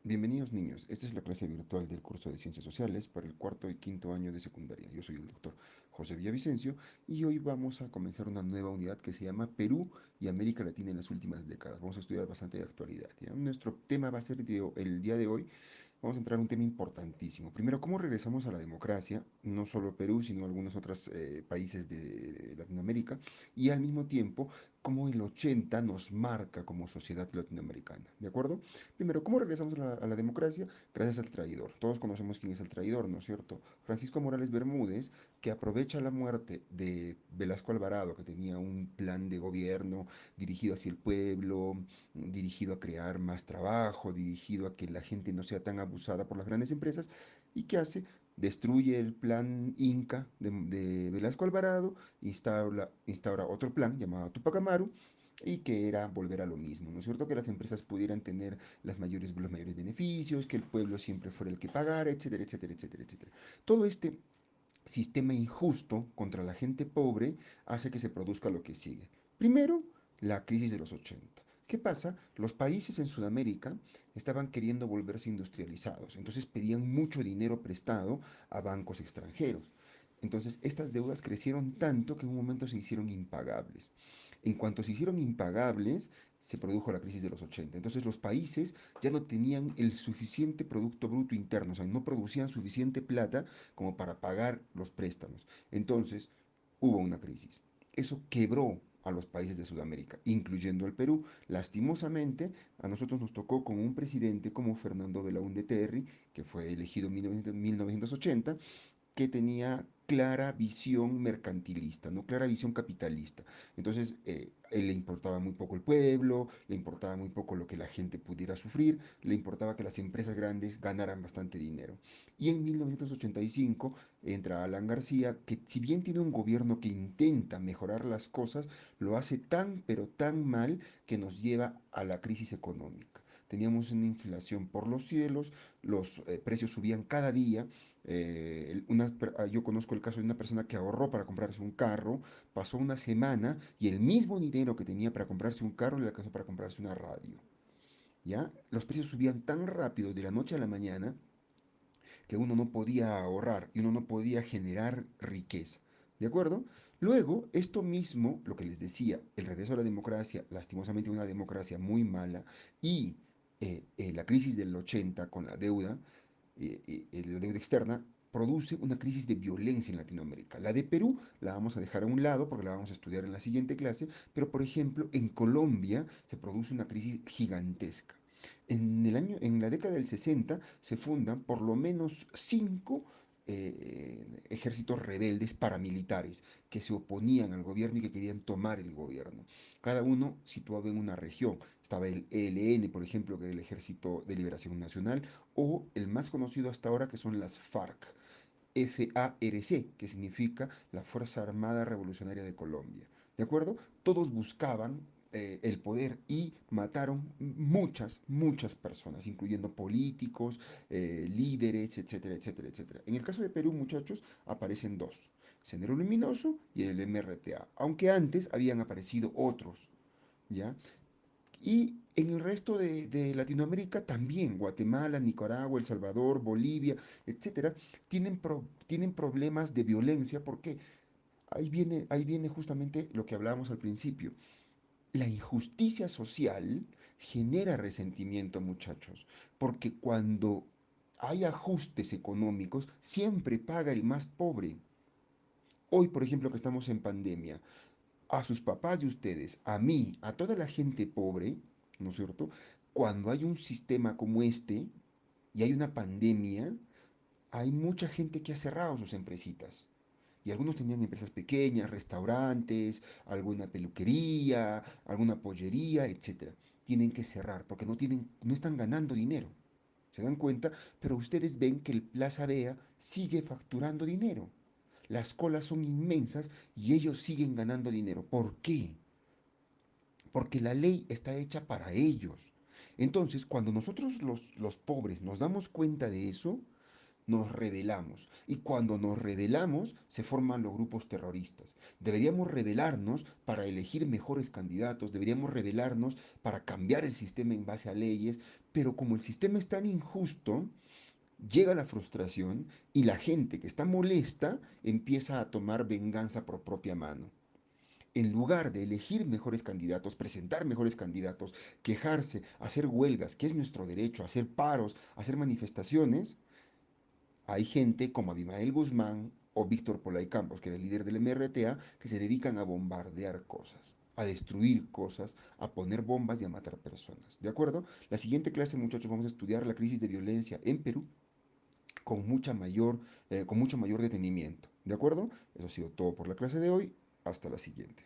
Bienvenidos niños, esta es la clase virtual del curso de Ciencias Sociales para el cuarto y quinto año de secundaria. Yo soy el doctor José Villavicencio y hoy vamos a comenzar una nueva unidad que se llama Perú y América Latina en las últimas décadas. Vamos a estudiar bastante de actualidad, ¿ya? Nuestro tema va a ser el día de hoy. Vamos a entrar a un tema importantísimo. Primero, ¿cómo regresamos a la democracia? No solo Perú, sino algunos otros países de Latinoamérica. Y al mismo tiempo, cómo el 80 nos marca como sociedad latinoamericana. ¿De acuerdo? Primero, ¿cómo regresamos a la democracia? Gracias al traidor. Todos conocemos quién es el traidor, ¿no es cierto? Francisco Morales Bermúdez, que aprovecha la muerte de Velasco Alvarado, que tenía un plan de gobierno dirigido hacia el pueblo, dirigido a crear más trabajo, dirigido a que la gente no sea tan abusada por las grandes empresas. ¿Y qué hace? Destruye el plan Inca de Velasco Alvarado, instaura otro plan llamado Tupac Amaru, y que era volver a lo mismo, ¿no es cierto? Que las empresas pudieran tener los mayores beneficios, que el pueblo siempre fuera el que pagara, etcétera, etcétera, etcétera, etcétera. Todo este sistema injusto contra la gente pobre hace que se produzca lo que sigue. Primero, la crisis de los 80. ¿Qué pasa? Los países en Sudamérica estaban queriendo volverse industrializados, entonces pedían mucho dinero prestado a bancos extranjeros. Entonces, estas deudas crecieron tanto que en un momento se hicieron impagables. En cuanto se hicieron impagables, se produjo la crisis de los 80. Entonces los países ya no tenían el suficiente Producto Bruto Interno, o sea, no producían suficiente plata como para pagar los préstamos. Entonces hubo una crisis. Eso quebró a los países de Sudamérica, incluyendo el Perú. Lastimosamente, a nosotros nos tocó con un presidente como Fernando Belaúnde Terry, que fue elegido en 1980, que tenía clara visión mercantilista, ¿no? Clara visión capitalista. Entonces, él le importaba muy poco el pueblo, le importaba muy poco lo que la gente pudiera sufrir, le importaba que las empresas grandes ganaran bastante dinero. Y en 1985 entra Alan García, que si bien tiene un gobierno que intenta mejorar las cosas, lo hace tan, pero tan mal que nos lleva a la crisis económica. Teníamos una inflación por los cielos, los precios subían cada día. Yo conozco el caso de una persona que ahorró para comprarse un carro, pasó una semana y el mismo dinero que tenía para comprarse un carro le alcanzó para comprarse una radio. ¿Ya? Los precios subían tan rápido de la noche a la mañana que uno no podía ahorrar y uno no podía generar riqueza. ¿De acuerdo? Luego, esto mismo, lo que les decía, el regreso a la democracia, lastimosamente una democracia muy mala, y la crisis del 80 con la deuda externa, produce una crisis de violencia en Latinoamérica. La de Perú la vamos a dejar a un lado porque la vamos a estudiar en la siguiente clase, pero por ejemplo en Colombia se produce una crisis gigantesca. En la década del 60 se fundan por lo menos cinco ejércitos rebeldes paramilitares que se oponían al gobierno y que querían tomar el gobierno. Cada uno situado en una región. Estaba el ELN, por ejemplo, que era el Ejército de Liberación Nacional, o el más conocido hasta ahora, que son las FARC. FARC, que significa la Fuerza Armada Revolucionaria de Colombia. ¿De acuerdo? Todos buscaban el poder y mataron muchas, muchas personas, incluyendo políticos, líderes, etcétera, etcétera, etcétera. En el caso de Perú, muchachos, aparecen dos, Sendero Luminoso y el MRTA, aunque antes habían aparecido otros, ¿ya? Y en el resto de Latinoamérica también, Guatemala, Nicaragua, El Salvador, Bolivia, etcétera, tienen problemas de violencia porque ahí viene justamente lo que hablábamos al principio. La injusticia social genera resentimiento, muchachos, porque cuando hay ajustes económicos, siempre paga el más pobre. Hoy, por ejemplo, que estamos en pandemia, a sus papás de ustedes, a mí, a toda la gente pobre, ¿no es cierto? Cuando hay un sistema como este y hay una pandemia, hay mucha gente que ha cerrado sus empresitas. Y algunos tenían empresas pequeñas, restaurantes, alguna peluquería, alguna pollería, etcétera. Tienen que cerrar porque no están ganando dinero. ¿Se dan cuenta? Pero ustedes ven que el Plaza Vea sigue facturando dinero. Las colas son inmensas y ellos siguen ganando dinero. ¿Por qué? Porque la ley está hecha para ellos. Entonces, cuando nosotros los pobres nos damos cuenta de eso, nos rebelamos. Y cuando nos rebelamos, se forman los grupos terroristas. Deberíamos rebelarnos para elegir mejores candidatos, deberíamos rebelarnos para cambiar el sistema en base a leyes, pero como el sistema es tan injusto, llega la frustración y la gente que está molesta empieza a tomar venganza por propia mano. En lugar de elegir mejores candidatos, presentar mejores candidatos, quejarse, hacer huelgas, que es nuestro derecho, hacer paros, hacer manifestaciones, hay gente como Abimael Guzmán o Víctor Polay Campos, que era el líder del MRTA, que se dedican a bombardear cosas, a destruir cosas, a poner bombas y a matar personas. ¿De acuerdo? La siguiente clase, muchachos, vamos a estudiar la crisis de violencia en Perú con mucho mayor detenimiento. ¿De acuerdo? Eso ha sido todo por la clase de hoy. Hasta la siguiente.